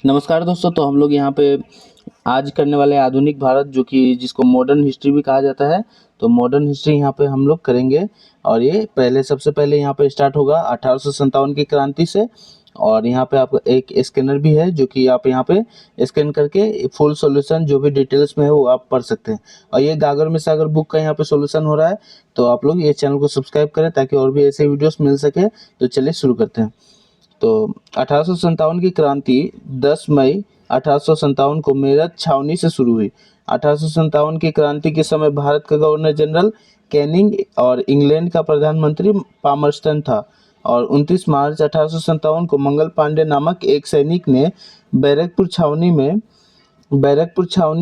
नमस्कार दोस्तों। तो हम लोग यहाँ पे आज करने वाले हैं आधुनिक भारत, जो कि जिसको मॉडर्न हिस्ट्री भी कहा जाता है। तो मॉडर्न हिस्ट्री यहाँ पे हम लोग करेंगे। और ये सबसे पहले यहाँ पे स्टार्ट होगा 1857 की क्रांति से। और यहाँ पे आपका एक स्कैनर भी है, जो कि आप यहाँ पे स्कैन करके फुल सॉल्यूशन जो भी डिटेल्स में है वो आप पढ़ सकते हैं। और ये गागर में सागर बुक का यहाँ पे सॉल्यूशन हो रहा है। तो आप लोग ये चैनल को सब्सक्राइब करें ताकि और भी ऐसे वीडियोस मिल सके। तो चलिए शुरू करते हैं। तो 1857 की क्रांति 10 मई 1857 को मेरठ छावनी से शुरू हुई। 1857 की क्रांति के समय भारत का गवर्नर जनरल कैनिंग और इंग्लैंड का प्रधानमंत्री पामरस्टन था। और 29 मार्च 1857 को मंगल पांडे नामक एक सैनिक ने बैरकपुर छावनी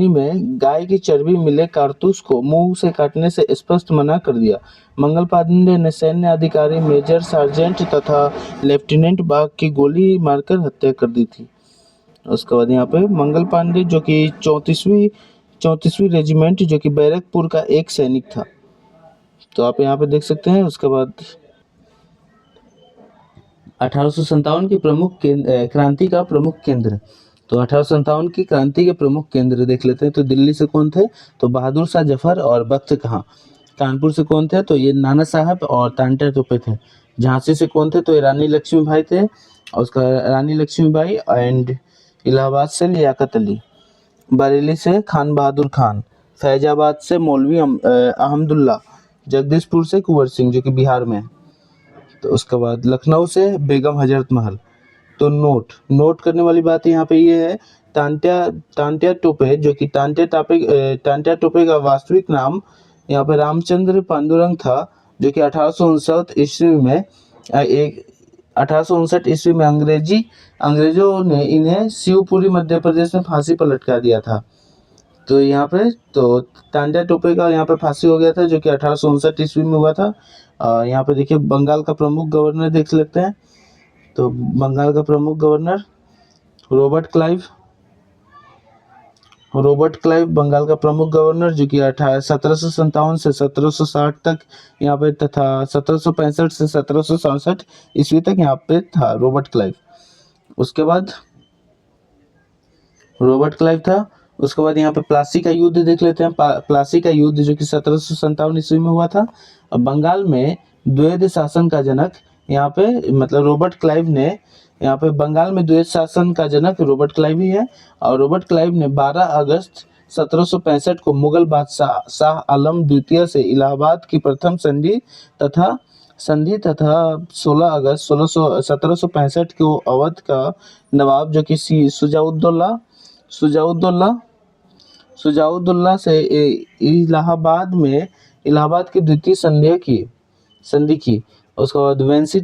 में गाय की चर्बी मिले कारतूस को मुंह से काटने से स्पष्ट मना कर दिया। मंगल पांडे ने सैन्य अधिकारी मेजर सार्जेंट तथा लेफ्टिनेंट बाग की गोली मारकर हत्या कर दी थी। उसके बाद यहाँ पे मंगल पांडे जो कि 34वीं रेजिमेंट जो कि बैरकपुर का एक सैनिक था। तो आप यहाँ पे देख सकते हैं। उसके बाद 1857 की क्रांति का प्रमुख केंद्र। तो 1857 की क्रांति के प्रमुख केंद्र देख लेते हैं। तो दिल्ली से कौन थे? तो बहादुर शाह जफर और बख्त कहाँ। कानपुर से कौन थे? तो ये नाना साहब और तांटा टोपे थे। झांसी से कौन थे? तो ये रानी लक्ष्मीबाई थे, और उसका रानी लक्ष्मीबाई एंड इलाहाबाद से लियाकत अली। बरेली से खान बहादुर खान। फैजाबाद से मौलवी अहमदुल्ला। जगदीशपुर से कुंवर सिंह जो कि बिहार में है। तो उसके बाद लखनऊ से बेगम हजरत महल। तो नोट करने वाली बात यहाँ पे ये है, तांत्या टोपे जो कि तांत्या टोपे का वास्तविक नाम यहाँ पे रामचंद्र पांडुरंग था, जो कि 1859 ईस्वी में एक 1859 ईस्वी में अंग्रेजों ने इन्हें शिवपुरी मध्य प्रदेश में फांसी पर लटका दिया था। तो यहाँ पे तो तांत्या टोपे का यहाँ पे फांसी हो गया था, जो कि 1859 ईस्वी में हुआ था। यहाँ पे देखिए बंगाल का प्रमुख गवर्नर देख लेते हैं। तो बंगाल का प्रमुख गवर्नर रॉबर्ट क्लाइव बंगाल का प्रमुख गवर्नर, जो कि 1757 से 1760 तक यहाँ पे तथा 1765 से 1767 ईस्वी तक यहाँ पे था रॉबर्ट क्लाइव। उसके बाद रॉबर्ट क्लाइव था। उसके बाद यहाँ पे प्लासी का युद्ध देख लेते हैं। प्लासी का युद्ध जो कि 1757 ईस्वी में हुआ था। अब बंगाल में द्वैध शासन का जनक यहाँ पे मतलब रॉबर्ट क्लाइव ने यहाँ पे बंगाल में द्वैध शासन का जनक रॉबर्ट क्लाइव ही है। और रॉबर्ट क्लाइव ने 12 अगस्त 1765 को मुगल बादशाह शाह आलम द्वितीय से इलाहाबाद की प्रथम तथा 16 अगस्त 1765 को अवध का नवाब जो कि सुजाउद्दौला से इलाहाबाद की द्वितीय संधि की। उसके बाद वेंसी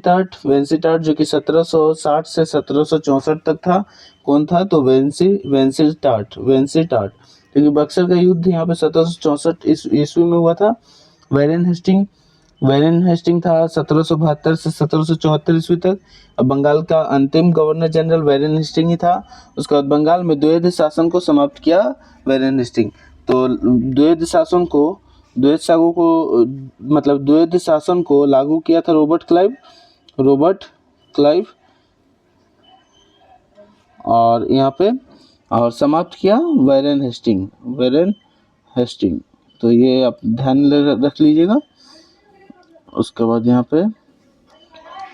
टाट जो कि 1760 से 1764 तक था। कौन था? तो वेंसी टाट क्योंकि बक्सर का युद्ध यहाँ पे 1764 ईस्वी में हुआ था। वेरेन हेस्टिंग था 1772 से 1774 ईस्वी तक। अब बंगाल का अंतिम गवर्नर जनरल वेरेन हेस्टिंग ही था। उसके बाद बंगाल में द्वैध शासन को समाप्त किया वेरेन हेस्टिंग। तो द्वैध शासन को लागू किया था रॉबर्ट क्लाइव और यहाँ पे और समाप्त किया वेरेन हेस्टिंग। तो ये आप ध्यान रख लीजिएगा। उसके बाद यहाँ पे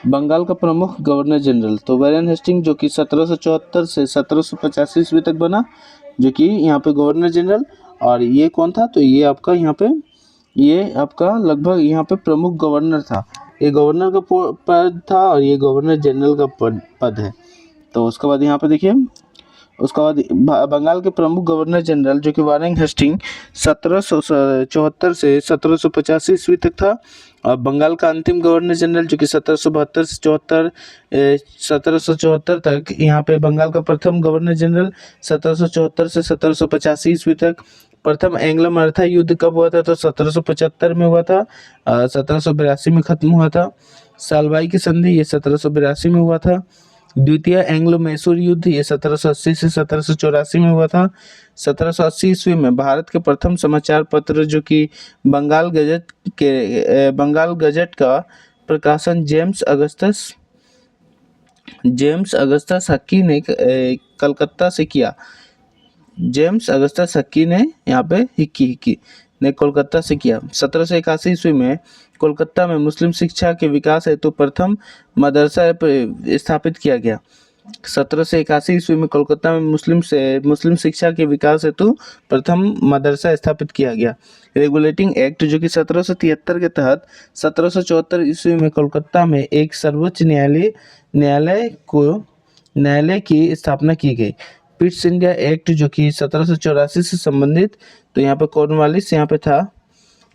बंगाल का प्रमुख गवर्नर जनरल तो वेरेन हेस्टिंग जो कि 1774 से 1785 ईस्वी तक बना, जो कि यहाँ पे गवर्नर जनरल। और ये कौन था? तो ये आपका लगभग यहाँ पे प्रमुख गवर्नर था। ये गवर्नर का पद था और ये गवर्नर जनरल का पद है। तो उसके बाद यहाँ पे देखिए, उसके बाद बंगाल के प्रमुख गवर्नर जनरल जो कि वारेन हेस्टिंग 1774 से 1785 ईस्वी तक था। और बंगाल का अंतिम गवर्नर जनरल जो कि 1774 तक यहाँ पे बंगाल का प्रथम गवर्नर जनरल 1774 से 1785 ईस्वी तक। प्रथम एंग्लो मराठा युद्ध कब हुआ था? तो 1775 में हुआ था। 1782 में खत्म हुआ था। सालबाई की संधि ये 1782 में हुआ था। द्वितीय एंग्लो मैसूर युद्ध ये 1780 से 1784 में हुआ था। 1780 ईस्वी में भारत के प्रथम समाचार पत्र जो कि बंगाल गजट का प्रकाशन जेम्स जेम्स अगस्टस हक्की ने कलकत्ता से किया। जेम्स अगस्टस हक्की ने यहाँ पे हिक्की ने कोलकाता से किया। 1781 ईस्वी में कोलकाता में मुस्लिम शिक्षा के विकास हेतु प्रथम मदरसा स्थापित किया गया। 1781 ईस्वी में कोलकाता में मुस्लिम शिक्षा के विकास हेतु प्रथम मदरसा स्थापित किया गया। रेगुलेटिंग एक्ट जो कि 1773 के तहत 1774 ईस्वी में कोलकाता में एक सर्वोच्च न्यायालय की स्थापना की गई। पिट्स इंडिया एक्ट जो कि 1784 से संबंधित, तो यहाँ पे कॉर्नवालिस यहाँ पे था।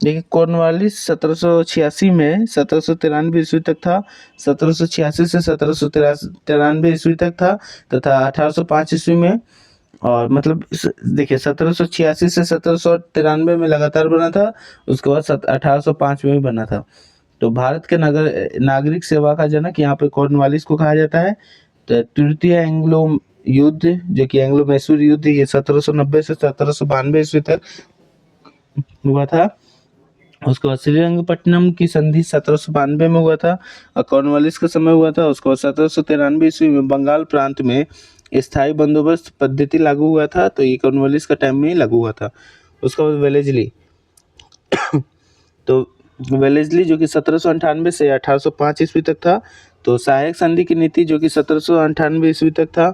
देखिए कॉर्नवालिस 1786 में 1793 ईस्वी तक था, 1786 से 1793 ईस्वी तक था तथा 1805 ईस्वी में, और मतलब देखिए 1786 से 1793 में लगातार बना था, उसके बाद 1805 में भी बना था। तो भारत के नागरिक सेवा का जनक यहाँ पे कॉर्नवालिस को कहा जाता है। तो तृतीय एंग्लो युद्ध जो कि एंग्लो मैसूर युद्ध, ये 1790 से 1792 ईस्वी तक हुआ था। उसके बाद श्रीरंगपट्टनम की संधि 1792 में हुआ था और कॉर्नवालिस का समय हुआ था। उसके बाद 1793 ईस्वी में बंगाल प्रांत में स्थायी बंदोबस्त पद्धति लागू हुआ था, तो ये कॉर्नवालिस का टाइम में ही लागू हुआ था। उसके बाद वेलेजली तो वेलेजली जो कि 1798 से 1805 ईस्वी तक था। तो सहायक संधि की नीति जो कि 1798 ईस्वी तक था।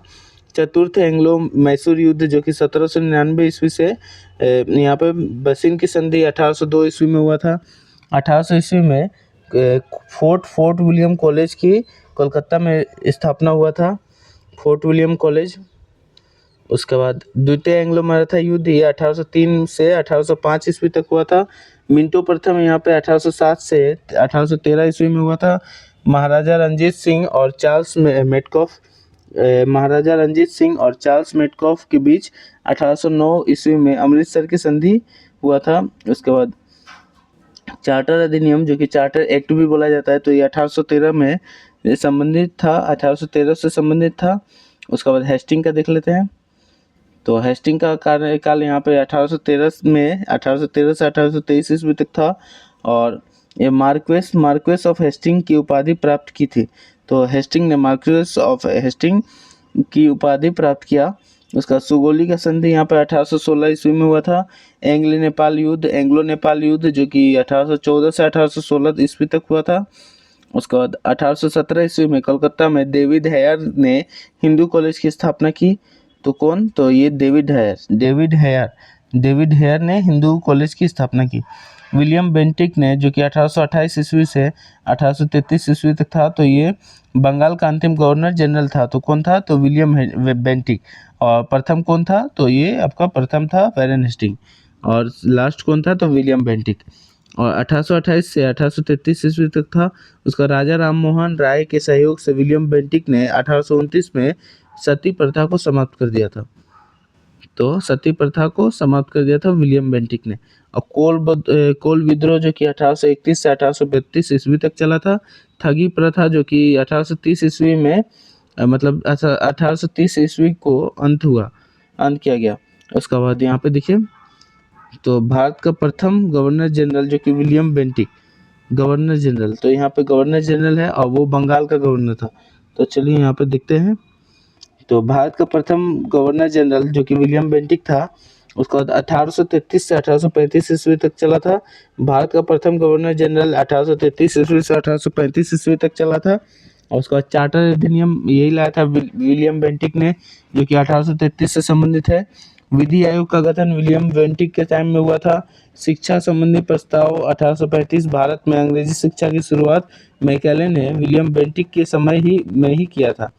चतुर्थ एंग्लो मैसूर युद्ध जो कि 1799 ईस्वी से यहाँ पे बसिन की संधि 1802 ईस्वी में हुआ था। 1800 ईस्वी में फोर्ट विलियम कॉलेज की कोलकाता में स्थापना हुआ था, फोर्ट विलियम कॉलेज। उसके बाद द्वितीय एंग्लो मराठा युद्ध ये 1803 से 1805 ईस्वी तक हुआ था। मिंटो प्रथम यहाँ पे 1807 से 1813 ईस्वी में हुआ था। महाराजा रणजीत सिंह और चार्ल्स मेटकॉफ के बीच 1809 ईस्वी में अमृतसर की संधि हुआ था। उसके बाद चार्टर अधिनियम जो कि चार्टर एक्ट भी बोला जाता है, तो ये 1813 में संबंधित था, 1813 से संबंधित था। उसके बाद हेस्टिंग का देख लेते हैं। तो हेस्टिंग का कार्यकाल यहाँ पे 1813 से 1823 ईस्वी तक था और ये मार्क्वेस ऑफ हेस्टिंग की उपाधि प्राप्त की थी। तो हेस्टिंग ने मार्क्वेस ऑफ हेस्टिंग की उपाधि प्राप्त किया। उसका सुगोली का संधि यहाँ पे 1816 ईस्वी में हुआ था। एंग्लो नेपाल युद्ध जो कि 1814 से 1816 ईस्वी तक हुआ था। उसके बाद 1817 ईस्वी में कलकत्ता में डेविड हेयर ने हिंदू कॉलेज की स्थापना की। तो कौन? तो ये डेविड हेयर ने हिंदू कॉलेज की स्थापना की। विलियम बेंटिक ने जो कि 1828 ईस्वी से 1833 ईस्वी तक था, तो ये बंगाल का अंतिम गवर्नर जनरल था। तो कौन था? तो विलियम बेंटिक। और प्रथम कौन था? तो ये आपका प्रथम था वैरेन हेस्टिंग, और लास्ट कौन था? तो विलियम बेंटिक। और 1828 से 1833 ईस्वी तक था। उसका राजा राम मोहन राय के सहयोग से विलियम बेंटिक ने 1829 में सती प्रथा को समाप्त कर दिया था। तो सती प्रथा को समाप्त कर दिया था विलियम बेंटिक ने। और कोल विद्रोह जो कि 1831 से 1832 ईस्वी तक चला था। ठगी प्रथा जो कि 1830 ईस्वी में मतलब 1830 ईस्वी को अंत किया गया। उसके बाद यहाँ पे देखिए, तो भारत का प्रथम गवर्नर जनरल जो कि विलियम बेंटिक गवर्नर जनरल, तो यहाँ पे गवर्नर जनरल है और वो बंगाल का गवर्नर था। तो चलिए यहाँ पे देखते हैं। तो भारत का प्रथम गवर्नर जनरल जो कि विलियम बेंटिक था, उसका 1833 से 1835 ईस्वी तक चला था। भारत का प्रथम गवर्नर जनरल 1833 ईस्वी से 1835 ईस्वी तक चला था। और उसका चार्टर अधिनियम यही लाया था विलियम बेंटिक ने, जो कि 1833 से संबंधित है। विधि आयोग का गठन विलियम बेंटिक के टाइम में हुआ था। शिक्षा संबंधी प्रस्ताव 1835। भारत में अंग्रेजी शिक्षा की शुरुआत मैकेले ने विलियम बेंटिक के समय में ही किया था।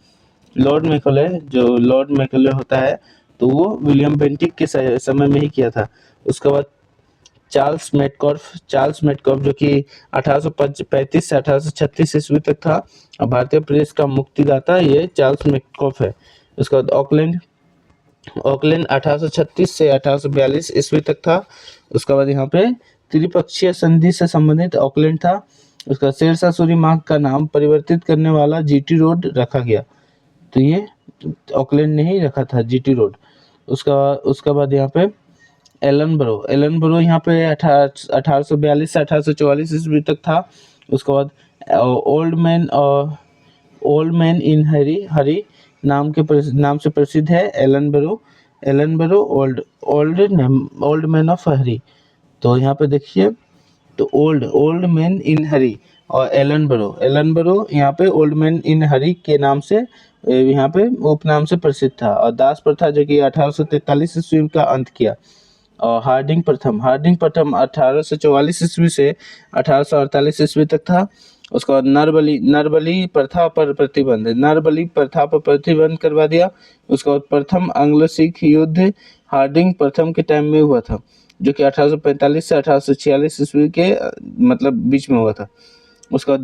लॉर्ड मैकले होता है, तो वो विलियम बेंटिक के समय में ही किया था। उसके बाद चार्ल्स मेटकॉफ जो कि 1835 से 1836 ईस्वी तक था और भारतीय प्रेस का मुक्तिदाता ये चार्ल्स मेटकॉफ है। उसके बाद ऑकलैंड 1836 से 1842 ईस्वी तक था। उसके बाद यहाँ पे त्रिपक्षीय संधि से संबंधित ऑकलैंड था। उसका शेरशाह सूरी मार्ग का नाम परिवर्तित करने वाला जीटी रोड रखा गया। तो ये ऑकलैंड ने ही रखा था, जीटी रोड। उसका बाद यहाँ पे एलन बरो यहाँ पे 1842 से 1844 ईस्वी तक था। उसके बाद ओल्ड मैन इन हरी नाम से प्रसिद्ध है। एलन बरो ओल्ड मैन ऑफ हरी। तो यहाँ पे देखिए, तो ओल्ड मैन इन हरी और एलन बरो यहाँ पे ओल्ड मैन इन हरी के नाम से यहाँ पे उपनाम से प्रसिद्ध था। और दास प्रथा जो कि 1843 ईस्वी का अंत किया। और हार्डिंग प्रथम 1844 ईस्वी से 1848 ईस्वी तक था। उसके बाद नरबली प्रथा पर प्रतिबंध करवा दिया। उसके बाद प्रथम एंग्लो सिख युद्ध हार्डिंग प्रथम के टाइम में हुआ था, जो कि 1845 से 1846 ईस्वी के मतलब बीच में हुआ था। उसके बाद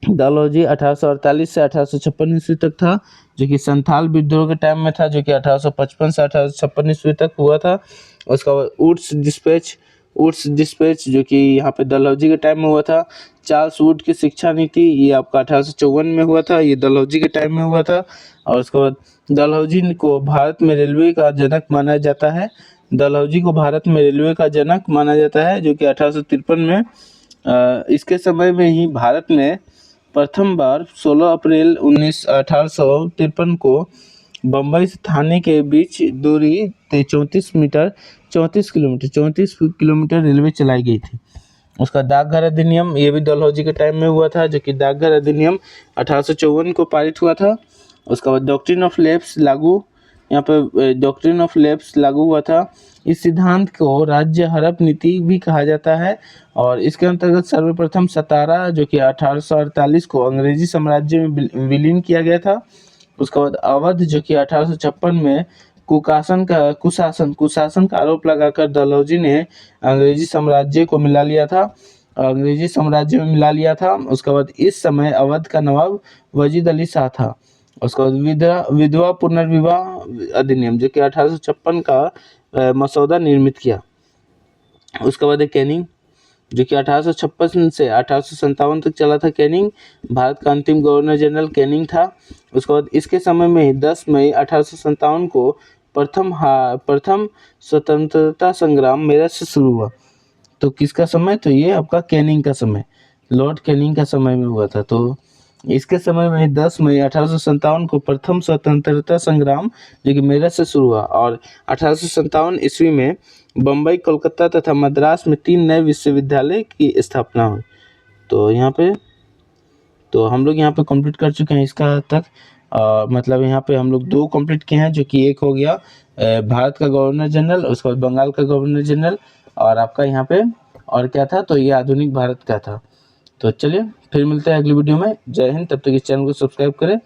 डलहौजी 1848 से 1856 ईस्वी तक था, जो कि संथाल विद्रोह के टाइम में था, जो कि 1855 से 1856 ईस्वी तक हुआ था। उसका बाद वुड्स डिस्पैच जो कि यहाँ पे डलहौजी के टाइम में हुआ था। चार्ल्स वुड की शिक्षा नीति, ये आपका 1854 में हुआ था, ये डलहौजी के टाइम में हुआ था। और उसके बाद डलहौजी को भारत में रेलवे का जनक माना जाता है। जो कि 1853 में इसके समय में ही भारत में प्रथम बार 16 अप्रैल 1853 को बम्बई से थाने के बीच दूरी 34 किलोमीटर रेलवे चलाई गई थी। उसका डाकघर अधिनियम, ये भी डलहौजी के टाइम में हुआ था, जो कि डाकघर अधिनियम 1854 को पारित हुआ था। उसका बाद डॉक्ट्रिन ऑफ लेप्स लागू हुआ था। इस सिद्धांत को राज्य हड़प नीति भी कहा जाता है। और इसके अंतर्गत सर्वप्रथम सतारा जो कि 1848 को अंग्रेजी साम्राज्य में विलीन किया गया था। उसके बाद अवध जो कि 1856 में कुशासन का आरोप लगाकर डलहौजी ने अंग्रेजी साम्राज्य में मिला लिया था। उसके बाद इस समय अवध का नवाब वजीद अली शाह था। उसके बाद विधवा पुनर्विवाह अधिनियम जो कि 1856 का मसौदा निर्मित किया। उसके बाद कैनिंग जो कि 1856 से 1857 तक चला था। कैनिंग भारत का अंतिम गवर्नर जनरल कैनिंग था। उसके बाद इसके समय में 10 मई 1857 को प्रथम स्वतंत्रता संग्राम मेरठ से शुरू हुआ। तो किसका समय? तो ये आपका कैनिंग का समय, लॉर्ड कैनिंग का समय में हुआ था। तो इसके समय में 10 मई 1857 को प्रथम स्वतंत्रता संग्राम जो कि मेरठ से शुरू हुआ। और 1857 ईस्वी में बम्बई, कोलकाता तथा मद्रास में 3 नए विश्वविद्यालय की स्थापना हुई। तो यहाँ पे हम लोग यहाँ पे कंप्लीट कर चुके हैं इसका तक। मतलब यहाँ पे हम लोग 2 कंप्लीट किए हैं, जो कि एक हो गया भारत का गवर्नर जनरल, उसके बाद बंगाल का गवर्नर जनरल, और आपका यहाँ पे और क्या था? तो ये आधुनिक भारत का था। तो चलिए फिर मिलते हैं अगली वीडियो में। जय हिंद। तब तक इस चैनल को सब्सक्राइब करें।